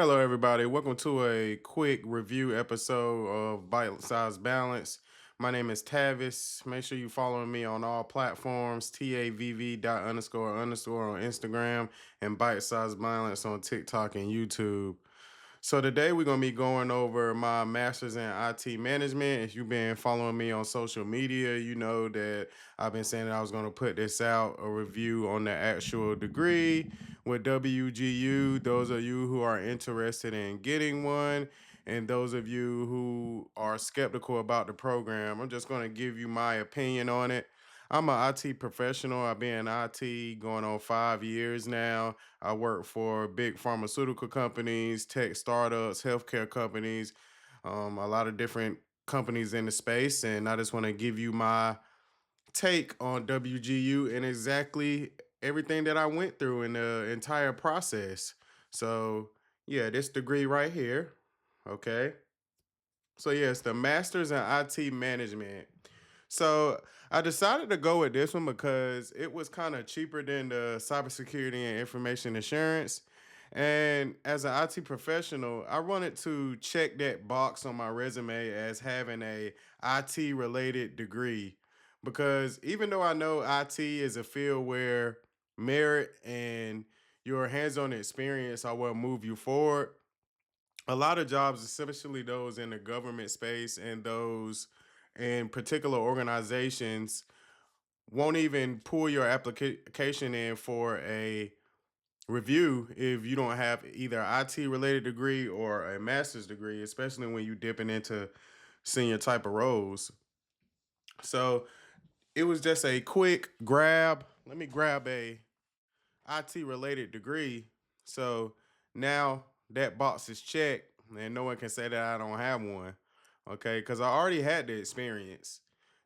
Hello, everybody. Welcome to a quick review episode of Byte-Sized Balance. My name is Tavis. Make sure you follow me on all platforms, TAVV.__ on Instagram, and Bite-Sized Balance on TikTok and YouTube. So today we're going to be going over my master's in IT management. If you've been following me on social media, you know that I've been saying that I was going to put this out, a review on the actual degree with WGU. Those of you who are interested in getting one, and those of you who are skeptical about the program, I'm just going to give you my opinion on it. I'm an IT professional. I've been in IT going on 5 years now. I work for big pharmaceutical companies, tech startups, healthcare companies, a lot of different companies in the space. And I just want to give you my take on WGU and exactly everything that I went through in the entire process. So, yeah, this degree right here. Okay. So, yes, the master's in IT management. So I decided to go with this one because it was kind of cheaper than the cybersecurity and information assurance. And as an IT professional, I wanted to check that box on my resume as having a IT related degree. Because even though I know IT is a field where merit and your hands-on experience are what move you forward, a lot of jobs, especially those in the government space and those in particular organizations, won't even pull your application in for a review if you don't have either an IT related degree or a master's degree, especially when you dipping into senior type of roles. So it was just a quick grab. Let me grab a IT related degree. So now that box is checked, and no one can say that I don't have one. Okay, because I already had the experience.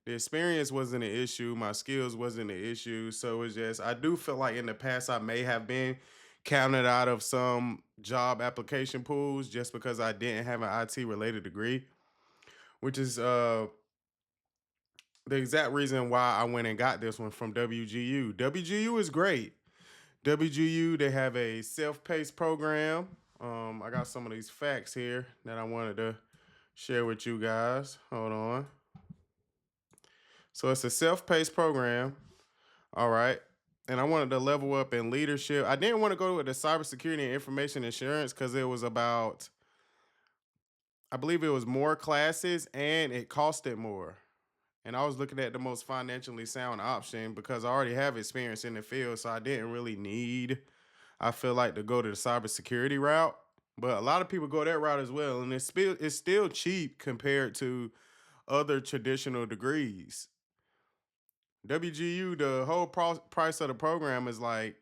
The experience wasn't an issue, my skills wasn't an issue. So it's just I do feel like in the past I may have been counted out of some job application pools just because I didn't have an IT related degree, which is the exact reason why I went and got this one from WGU. WGU is great. WGU, they have a self-paced program. I got some of these facts here that I wanted to share with you guys. Hold on. So it's a self-paced program. All right. And I wanted to level up in leadership. I didn't want to go with the cybersecurity and information insurance because it was about, I believe it was more classes and it costed more. And I was looking at the most financially sound option because I already have experience in the field. So I didn't really need, I feel like, to go to the cybersecurity route. But a lot of people go that route as well. And it's still cheap compared to other traditional degrees. WGU, the whole price of the program is like,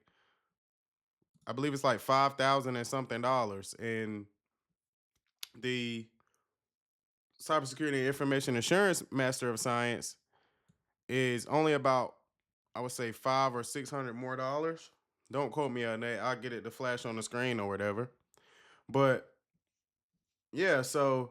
I believe it's like 5,000 and something dollars. And the cybersecurity and information assurance master of science is only about, I would say, 500 or 600 more dollars. Don't quote me on that. I'll get it to flash on the screen or whatever. But yeah, so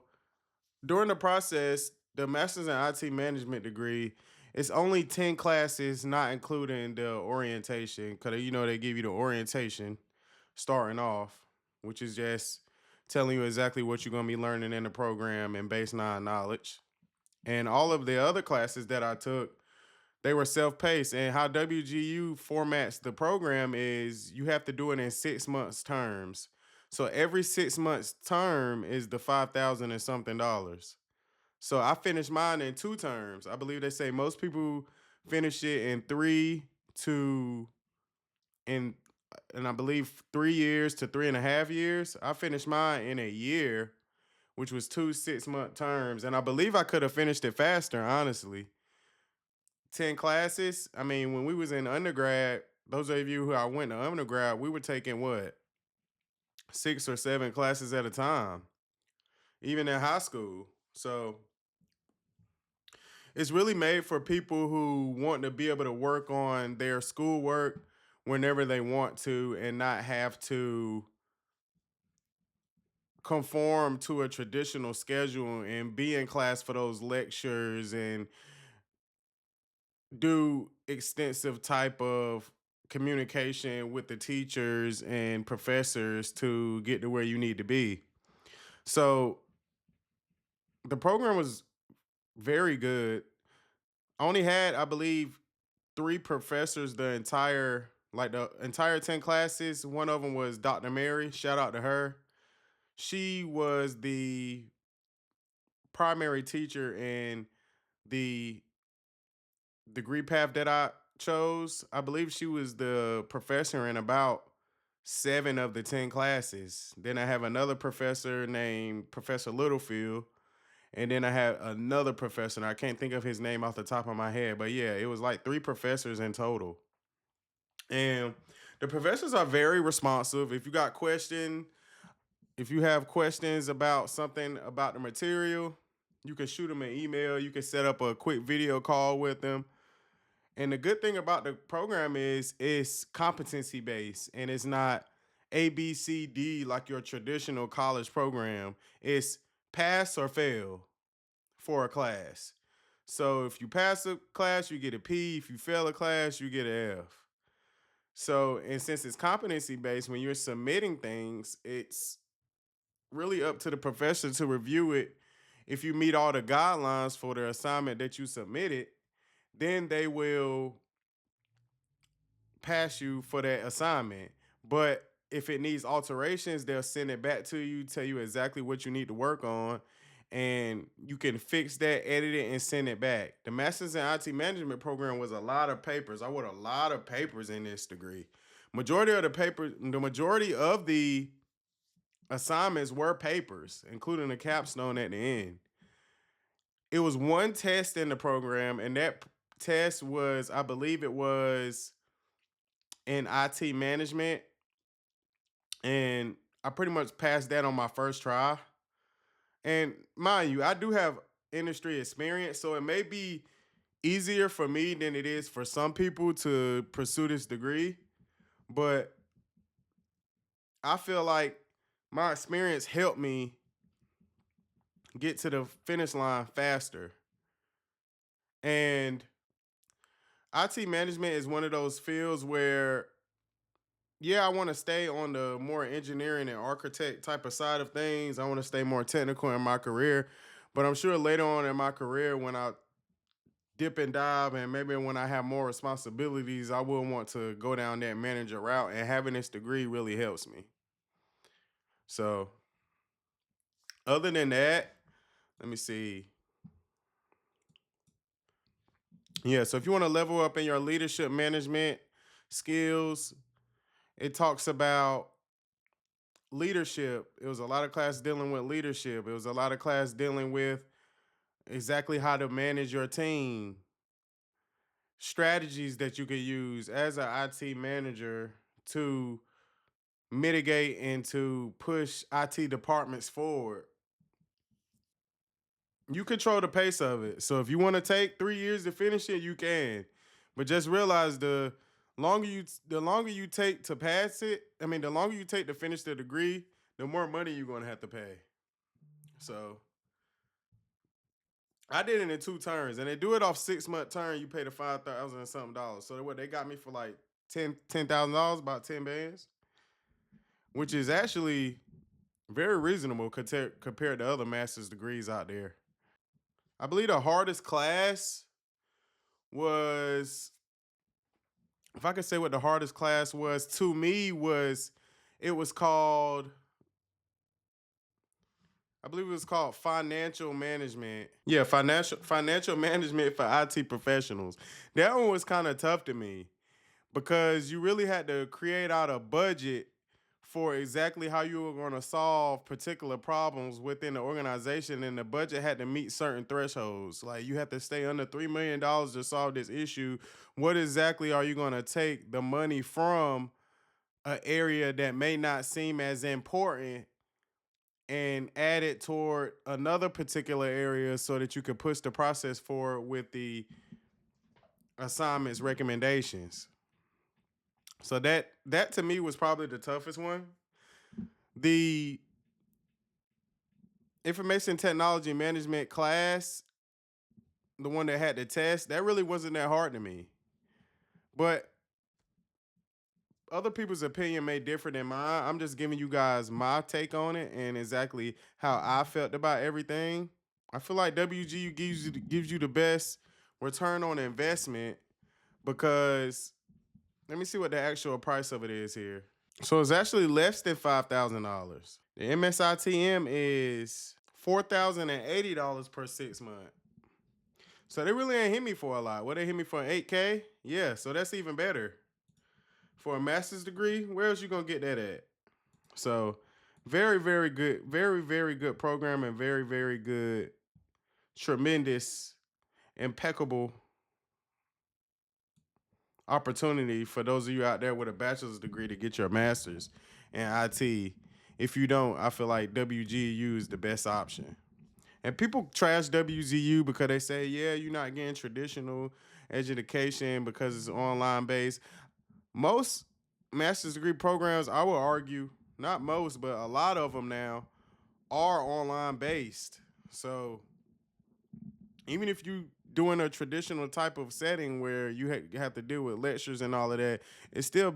during the process, the master's in IT management degree, it's only 10 classes, not including the orientation. Cause they give you the orientation starting off, which is just telling you exactly what you're gonna be learning in the program and baseline knowledge. And all of the other classes that I took, they were self-paced. And how WGU formats the program is you have to do it in 6 months terms. So every 6 months term is the 5,000 and something dollars. So I finished mine in 2 terms. I believe they say most people finish it in in and I believe 3 years to 3.5 years. I finished mine in a year, which was 2 6-month terms. And I believe I could have finished it faster, honestly. 10 classes. I mean, when we was in undergrad, those of you who I went to undergrad, we were taking what, 6 or 7 classes at a time, even in high school. So it's really made for people who want to be able to work on their schoolwork whenever they want to and not have to conform to a traditional schedule and be in class for those lectures and do extensive type of communication with the teachers and professors to get to where you need to be. So the program was very good. I only had, I believe, three professors the entire 10 classes. One of them was Dr. Mary. Shout out to her. She was the primary teacher in the degree path that I chose. I believe she was the professor in about seven of the 10 classes. Then I have another professor named Professor Littlefield. And then I had another professor, and I can't think of his name off the top of my head, but yeah, it was like three professors in total. And the professors are very responsive. If you have questions about something about the material, you can shoot them an email. You can set up a quick video call with them. And the good thing about the program is it's competency based and it's not A, B, C, D like your traditional college program. It's pass or fail for a class. So if you pass a class, you get a P. If you fail a class, you get an F. So, and since it's competency based, when you're submitting things, it's really up to the professor to review it. If you meet all the guidelines for the assignment that you submitted, then they will pass you for that assignment. But if it needs alterations, they'll send it back to you, tell you exactly what you need to work on, and you can fix that, edit it, and send it back. The Masters in IT Management program was a lot of papers. I wrote a lot of papers in this degree. The majority of the assignments were papers, including a capstone at the end. It was one test in the program, and that test was, I believe it was in IT management, and I pretty much passed that on my first try. And mind you, I do have industry experience, so it may be easier for me than it is for some people to pursue this degree. But I feel like my experience helped me get to the finish line faster. And IT management is one of those fields where, yeah, I want to stay on the more engineering and architect type of side of things. I want to stay more technical in my career. But I'm sure later on in my career, when I dip and dive and maybe when I have more responsibilities, I will want to go down that manager route. And having this degree really helps me. So, other than that, let me see. Yeah, so if you want to level up in your leadership management skills, it talks about leadership. It was a lot of class dealing with leadership. It was a lot of class dealing with exactly how to manage your team, strategies that you could use as an IT manager to mitigate and to push IT departments forward. You control the pace of it. So if you want to take 3 years to finish it, you can. But just realize the longer you take to pass it, I mean the longer you take to finish the degree, the more money you're gonna have to pay. So I did it in two turns, and they do it off 6 month turn. You pay the 5,000 and something dollars. So what they got me for like $10,000, about 10 bands, which is actually very reasonable compared to other master's degrees out there. I believe the hardest class was, if I could say what the hardest class was to me, it was called, I believe it was called financial management. Yeah, financial management for IT professionals. That one was kind of tough to me because you really had to create out a budget for exactly how you were going to solve particular problems within the organization, and the budget had to meet certain thresholds. Like you have to stay under $3 million to solve this issue. What exactly are you going to take the money from an area that may not seem as important and add it toward another particular area so that you could push the process forward with the assignments recommendations? So that to me was probably the toughest one. The information technology management class, the one that had the test, that really wasn't that hard to me. But other people's opinion may differ than mine. I'm just giving you guys my take on it and exactly how I felt about everything. I feel like WGU gives you the best return on investment because let me see what the actual price of it is here. So it's actually less than $5,000. The MSITM is $4,080 per 6 month. So they really ain't hit me for a lot. What, they hit me for 8K? Yeah, so that's even better. For a master's degree, where else you gonna get that at? So very, very good, very, very good program and very, very good, tremendous, impeccable opportunity for those of you out there with a bachelor's degree to get your master's in IT. If you don't, I feel like WGU is the best option. And people trash WGU because they say, yeah, you're not getting traditional education because it's online based. Most master's degree programs, I would argue, not most, but a lot of them now are online based. So even if you doing a traditional type of setting where you have to deal with lectures and all of that, it's still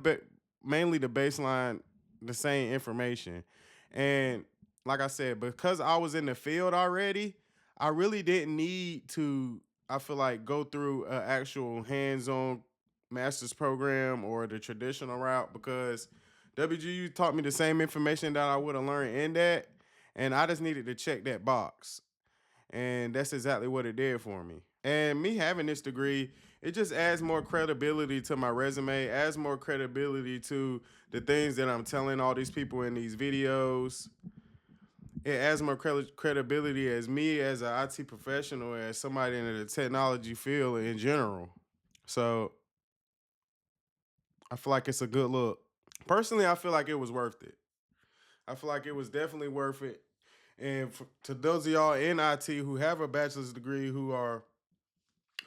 mainly the baseline, the same information. And like I said, because I was in the field already, I really didn't need to, I feel like, go through an actual hands-on master's program or the traditional route because WGU taught me the same information that I would have learned in that. And I just needed to check that box. And that's exactly what it did for me. And me having this degree, it just adds more credibility to my resume, adds more credibility to the things that I'm telling all these people in these videos. It adds more credibility as me as an IT professional, as somebody in the technology field in general. So I feel like it's a good look. Personally, I feel like it was worth it. I feel like it was definitely worth it. And to those of y'all in IT who have a bachelor's degree who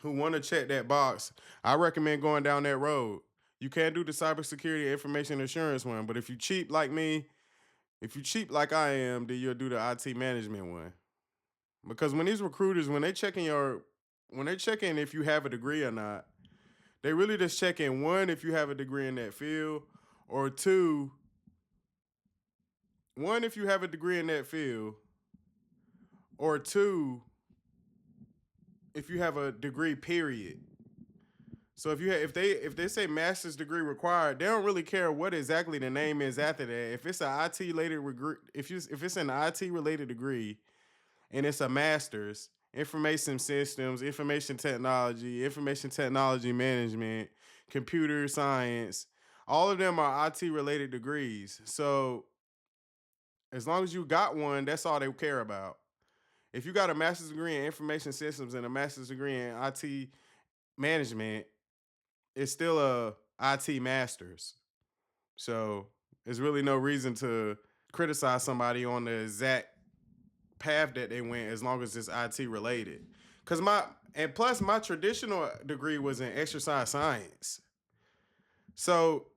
want to check that box, I recommend going down that road. You can't do the cybersecurity information assurance one, but if you cheap like me, if you cheap like I am, then you'll do the IT management one. Because when these recruiters, when they checking if you have a degree or not, they really just checking one, if you have a degree in that field, or two, one, if you have a degree in that field, or two, if you have a degree, period. So if they say master's degree required, they don't really care what exactly the name is after that. If it's an IT related if it's an IT related degree and it's a master's, information systems, information technology management, computer science, all of them are IT related degrees. So as long as you got one, that's all they care about. If you got a master's degree in information systems and a master's degree in IT management, it's still a IT master's. So there's really no reason to criticize somebody on the exact path that they went as long as it's IT related. Plus my traditional degree was in exercise science. So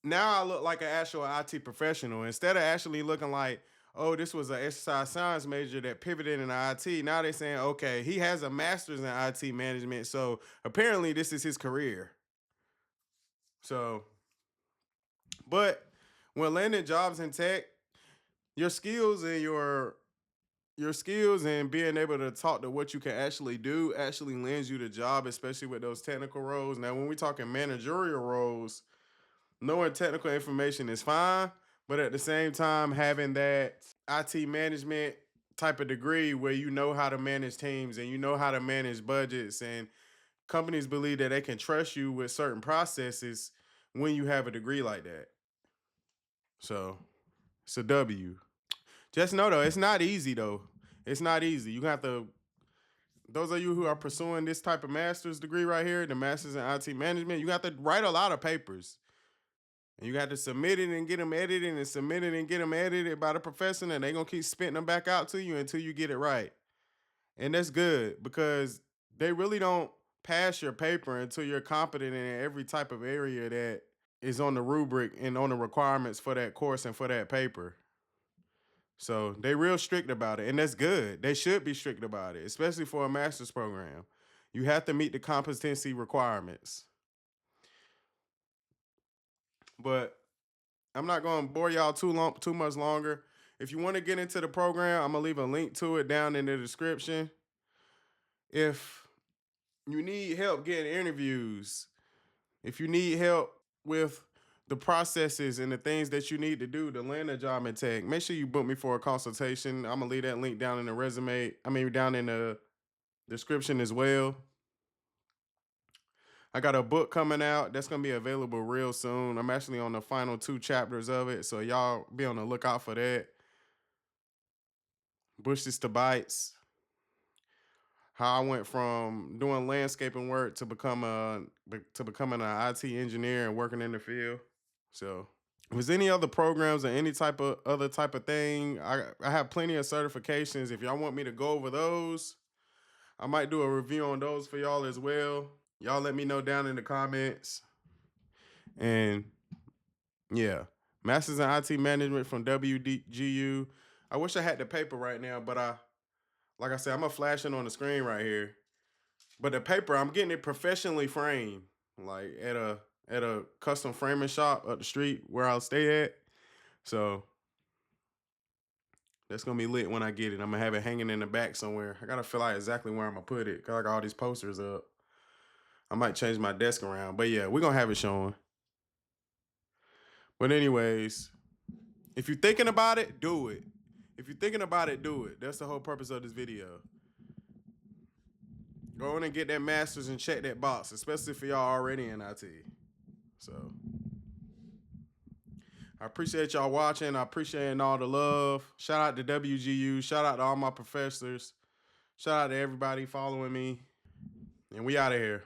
now I look like an actual IT professional. Instead of actually looking like, oh, this was an exercise science major that pivoted into IT. Now they're saying, okay, he has a master's in IT management. So apparently this is his career. So, but when landing jobs in tech, your skills and your skills and being able to talk to what you can actually do actually lends you the job, especially with those technical roles. Now, when we're talking managerial roles, knowing technical information is fine, but at the same time, having that IT management type of degree where you know how to manage teams and you know how to manage budgets, and companies believe that they can trust you with certain processes when you have a degree like that. So it's a W. Just know though, it's not easy though. It's not easy. You have to. Those of you who are pursuing this type of master's degree right here, the master's in IT management, you have to write a lot of papers. And you got to submit it and get them edited and submit it and get them edited by the professor, and they're going to keep spitting them back out to you until you get it right. And that's good because they really don't pass your paper until you're competent in every type of area that is on the rubric and on the requirements for that course and for that paper. So they real strict about it, and that's good. They should be strict about it, especially for a master's program. You have to meet the competency requirements. But I'm not going to bore y'all too much longer. If you want to get into the program, I'm going to leave a link to it down in the description. If you need help getting interviews, if you need help with the processes and the things that you need to do to land a job in tech, make sure you book me for a consultation. I'm gonna leave that link down in the down in the description as well. I got a book coming out that's gonna be available real soon. I'm actually on the final 2 chapters of it, so y'all be on the lookout for that. Bushes to Bytes. How I went from doing landscaping work to becoming an IT engineer and working in the field. So if there's any other programs or any type of other type of thing, I have plenty of certifications. If y'all want me to go over those, I might do a review on those for y'all as well. Y'all let me know down in the comments. And yeah, Masters in IT Management from WGU. I wish I had the paper right now, but like I said, I'm gonna flash it on the screen right here. But the paper, I'm getting it professionally framed, like at a custom framing shop up the street where I'll stay at. So that's gonna be lit when I get it. I'm gonna have it hanging in the back somewhere. I gotta feel out exactly where I'm gonna put it. Cause I got all these posters up. I might change my desk around, but yeah, we're gonna have it showing. But anyways, if you're thinking about it, do it. If you're thinking about it, do it. That's the whole purpose of this video. Go in and get that master's and check that box, especially if y'all already in IT. So I appreciate y'all watching. I appreciate all the love. Shout out to WGU. Shout out to all my professors. Shout out to everybody following me. And we out of here.